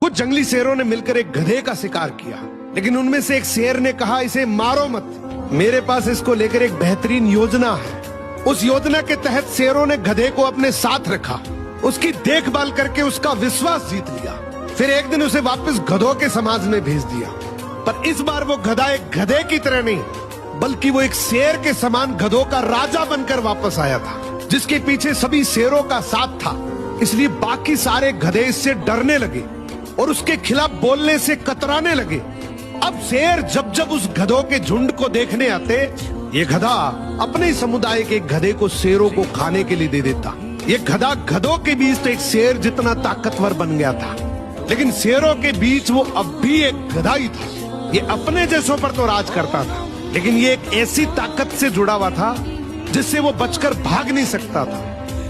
कुछ जंगली शेरों ने मिलकर एक गधे का शिकार किया, लेकिन उनमें से एक शेर ने कहा, इसे मारो मत, मेरे पास इसको लेकर एक बेहतरीन योजना है। उस योजना के तहत शेरों ने गधे को अपने साथ रखा, उसकी देखभाल करके उसका विश्वास जीत लिया। फिर एक दिन उसे वापस गधों के समाज में भेज दिया, पर इस बार वो गधा एक गधे की तरह नहीं, बल्कि वो एक शेर के समान गधों का राजा बनकर वापस आया था, जिसके पीछे सभी शेरों का साथ था। इसलिए बाकी सारे गधे इससे डरने लगे और उसके खिलाफ बोलने से कतराने लगे। अब शेर जब जब उस गधों के झुंड को देखने आते, ये गधा अपने ही समुदाय के एक गधे को शेरों को खाने के लिए दे देता। ये गधा गधों के बीच तो एक शेर जितना ताकतवर बन गया था, लेकिन शेरों के बीच वो अब भी एक गधा ही था। ये अपने जैसों पर तो राज करता था, लेकिन ये एक ऐसी ताकत से जुड़ा हुआ था जिससे वो बचकर भाग नहीं सकता था।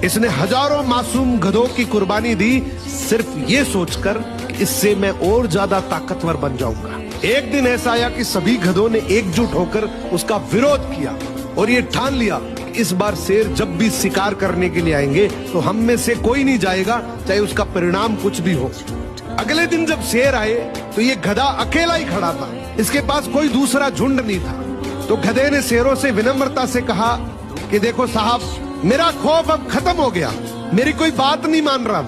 इसने हजारों मासूम गधों की कुर्बानी दी, सिर्फ ये सोचकर कि इससे मैं और ज्यादा ताकतवर बन जाऊंगा। एक दिन ऐसा आया कि सभी गधों ने एकजुट होकर उसका विरोध किया और ये ठान लिया कि इस बार शेर जब भी शिकार करने के लिए आएंगे तो हम में से कोई नहीं जाएगा, चाहे उसका परिणाम कुछ भी हो। अगले दिन जब शेर आए तो ये गधा अकेला ही खड़ा था, इसके पास कोई दूसरा झुंड नहीं था। तो गधे ने शेरों से विनम्रता से कहा कि देखो साहब, मेरा खौफ अब खत्म हो गया, मेरी कोई बात नहीं मान रहा।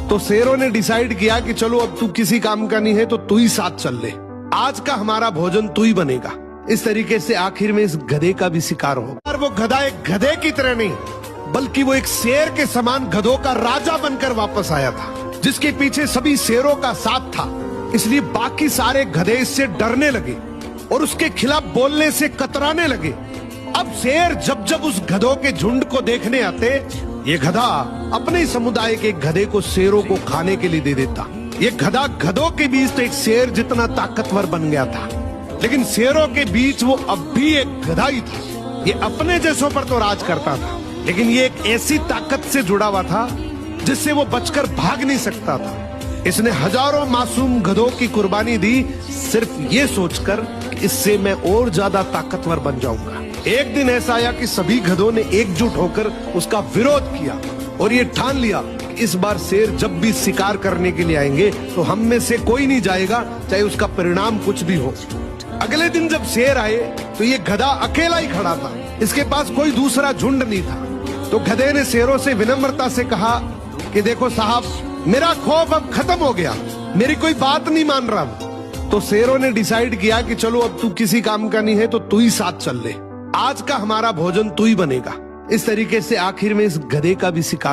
तो शेरों ने डिसाइड किया कि चलो अब तू किसी काम का नहीं है तो तू ही साथ चल ले, आज का हमारा भोजन तू ही बनेगा। इस तरीके से आखिर में इस गधे का भी शिकार हो। और वो गधा एक गधे की तरह नहीं, बल्कि वो एक शेर के समान गधों का राजा बनकर वापस आया था, जिसके पीछे सभी शेरों का साथ था। इसलिए बाकी सारे गधे इससे डरने लगे और उसके खिलाफ बोलने से कतराने लगे। अब शेर जब जब उस गधों के झुंड को देखने आते, ये गधा अपने ही समुदाय के एक गधे को शेरों को खाने के लिए दे देता। ये गधा गधों के बीच तो एक शेर जितना ताकतवर बन गया था, लेकिन शेरों के बीच वो अब भी एक गधा ही था। ये अपने जैसों पर तो राज करता था, लेकिन ये एक ऐसी ताकत से जुड़ा हुआ था जिससे वो बचकर भाग नहीं सकता था। इसने हजारों मासूम गधों की कुर्बानी दी, सिर्फ ये सोचकर कि इससे मैं और ज्यादा ताकतवर बन जाऊंगा। एक दिन ऐसा आया कि सभी गधों ने एकजुट होकर उसका विरोध किया और ये ठान लिया कि इस बार शेर जब भी शिकार करने के लिए आएंगे तो हम में से कोई नहीं जाएगा, चाहे उसका परिणाम कुछ भी हो। अगले दिन जब शेर आए तो ये गधा अकेला ही खड़ा था, इसके पास कोई दूसरा झुंड नहीं था। तो गधे ने शेरों से विनम्रता से कहा कि देखो साहब, मेरा खौफ अब खत्म हो गया, मेरी कोई बात नहीं मान रहा। तो शेरों ने डिसाइड किया कि चलो अब तू किसी काम का नहीं है तो तू ही साथ चल ले, आज का हमारा भोजन तू ही बनेगा। इस तरीके से आखिर में इस गधे का भी शिकार